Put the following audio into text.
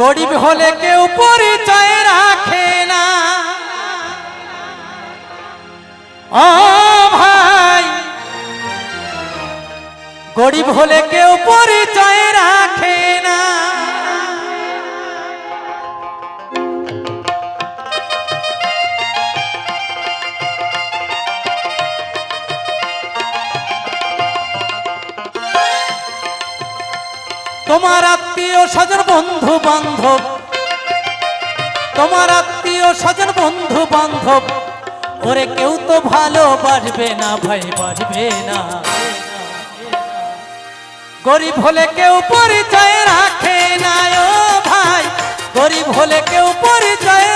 গরিব হলে কেউ পরিচয় রাখে না। ও ভাই, গরিব হলে কেউ পরিচয় রাখে না। তোমার আত্মীয় স্বজন বন্ধু বান্ধব, তোমার আত্মীয় স্বজন বন্ধু বান্ধব, ওরে কেউ তো ভালোবাসবে না ভাই, বাসবে না। গরিব হলে কেউ পরিচয় রাখে না। ও ভাই, গরিব হলে কেউ পরিচয়